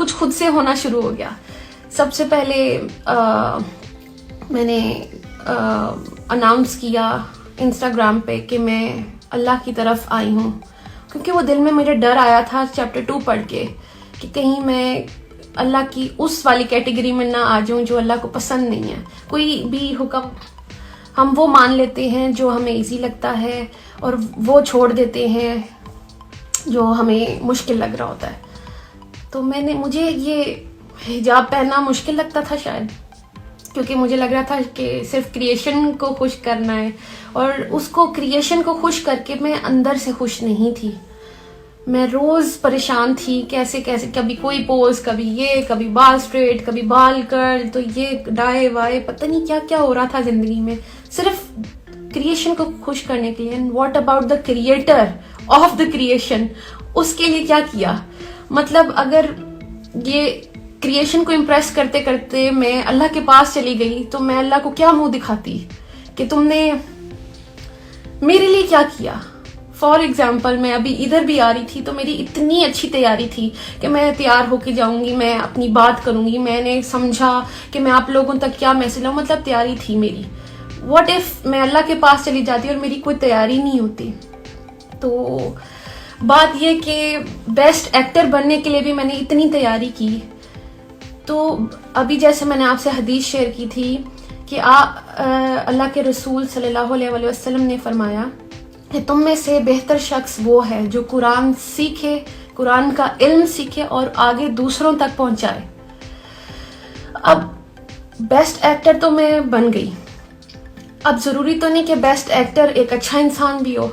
कुछ खुद से होना शुरू हो गया. सबसे पहले मैंने अनाउंस किया इंस्टाग्राम पे कि मैं अल्लाह की तरफ आई हूँ, क्योंकि वो दिल में मेरे डर आया था चैप्टर 2 पढ़ के कि कहीं मैं अल्लाह की उस वाली कैटेगरी में ना आ जाऊँ जो अल्लाह को पसंद नहीं है. कोई भी हुक्म हम वो मान लेते हैं जो हमें इजी लगता है और वो छोड़ देते हैं जो हमें मुश्किल लग रहा होता है. तो मुझे ये हिजाब पहनना मुश्किल लगता था शायद, क्योंकि मुझे लग रहा था कि सिर्फ क्रिएशन को खुश करना है, और उसको क्रिएशन को खुश करके मैं अंदर से खुश नहीं थी. मैं रोज़ परेशान थी, कैसे कैसे, कभी कोई पोज, कभी ये, कभी बाल स्ट्रेट, कभी बाल कर्ल, तो ये डाए वाए, पता नहीं क्या क्या हो रहा था ज़िंदगी में, सिर्फ क्रिएशन को खुश करने के लिए. And what about the creator of the creation, उसके लिए क्या किया? मतलब अगर ये क्रिएशन को इम्प्रेस करते करते मैं अल्लाह के पास चली गई तो मैं अल्लाह को क्या मुंह दिखाती कि तुमने मेरे लिए क्या किया. फॉर एग्जाम्पल, मैं अभी इधर भी आ रही थी तो मेरी इतनी अच्छी तैयारी थी कि मैं तैयार होके जाऊंगी, मैं अपनी बात करूंगी, मैंने समझा कि मैं आप लोगों तक क्या मैसेज लाऊं, मतलब तैयारी थी मेरी. व्हाट इफ मैं अल्लाह के पास चली जाती और मेरी कोई तैयारी नहीं होती? तो बात यह कि बेस्ट एक्टर बनने के लिए भी मैंने इतनी तैयारी की. तो अभी जैसे मैंने आपसे हदीस शेयर की थी कि अल्लाह के रसूल सल्लल्लाहु अलैहि वसल्लम ने फरमाया कि तुम में से बेहतर शख्स वो है जो कुरान सीखे, कुरान का इल्म सीखे और आगे दूसरों तक पहुंचाए. अब बेस्ट एक्टर तो मैं बन गई. अब ज़रूरी तो नहीं कि बेस्ट एक्टर एक अच्छा इंसान भी हो,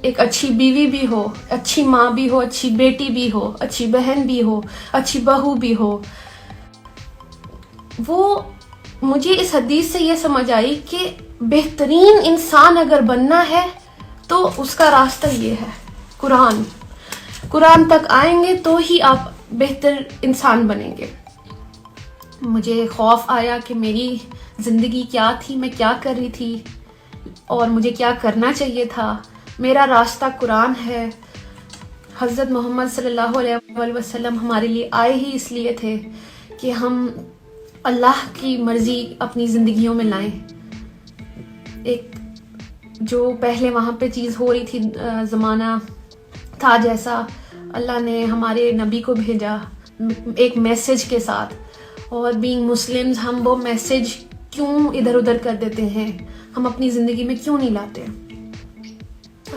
एक अच्छी बीवी भी हो, अच्छी माँ भी हो, अच्छी बेटी भी हो, अच्छी बहन भी हो, अच्छी बहू भी हो. वो मुझे इस हदीस से ये समझ आई कि बेहतरीन इंसान अगर बनना है तो उसका रास्ता ये है, कुरान तक आएंगे तो ही आप बेहतर इंसान बनेंगे. मुझे खौफ आया कि मेरी ज़िंदगी क्या थी, मैं क्या कर रही थी और मुझे क्या करना चाहिए था. मेरा रास्ता कुरान है. हज़रत मोहम्मद सल्लल्लाहु अलैहि वसल्लम हमारे लिए आए ही इसलिए थे कि हम अल्लाह की मर्ज़ी अपनी ज़िंदगियों में लाएं. एक जो पहले वहाँ पे चीज़ हो रही थी, ज़माना था जैसा, अल्लाह ने हमारे नबी को भेजा एक मैसेज के साथ, और बीइंग मुस्लिम्स हम वो मैसेज क्यों इधर उधर कर देते हैं, हम अपनी ज़िंदगी में क्यों नहीं लाते.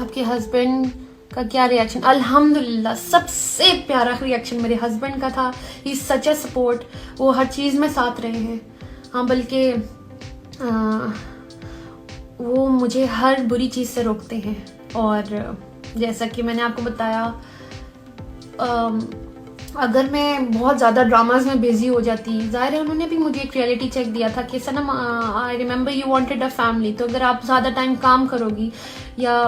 आपके हस्बैंड का क्या रिएक्शन? अल्हम्दुलिल्लाह सबसे प्यारा रिएक्शन मेरे हस्बैंड का था. ही सच अ सपोर्ट. वो हर चीज़ में साथ रहे हैं. हाँ, बल्कि वो मुझे हर बुरी चीज़ से रोकते हैं. और जैसा कि मैंने आपको बताया, अगर मैं बहुत ज़्यादा ड्रामाज में बिजी हो जाती, ज़ाहिर है उन्होंने भी मुझे एक रियलिटी चेक दिया था कि Sanam, I remember you wanted a family. तो अगर आप ज़्यादा टाइम काम करोगी या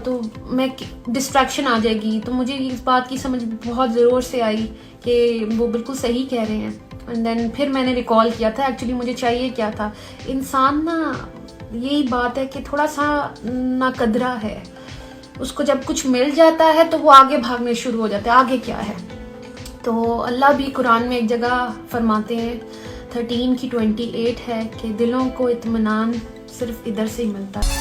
तो मैं डिस्ट्रैक्शन आ जाएगी. तो मुझे इस बात की समझ बहुत ज़रूर से आई कि वो बिल्कुल सही कह रहे हैं. एंड देन फिर मैंने रिकॉल किया था एक्चुअली मुझे चाहिए क्या था. इंसान ना, यही बात है कि थोड़ा सा नाकदरा है. उसको जब कुछ मिल जाता है तो वो आगे भागने शुरू हो जाता है, आगे क्या है. तो अल्लाह भी कुरान में एक जगह फरमाते हैं 13 की 28 है कि दिलों को इत्मीनान सिर्फ इधर से ही मिलता है.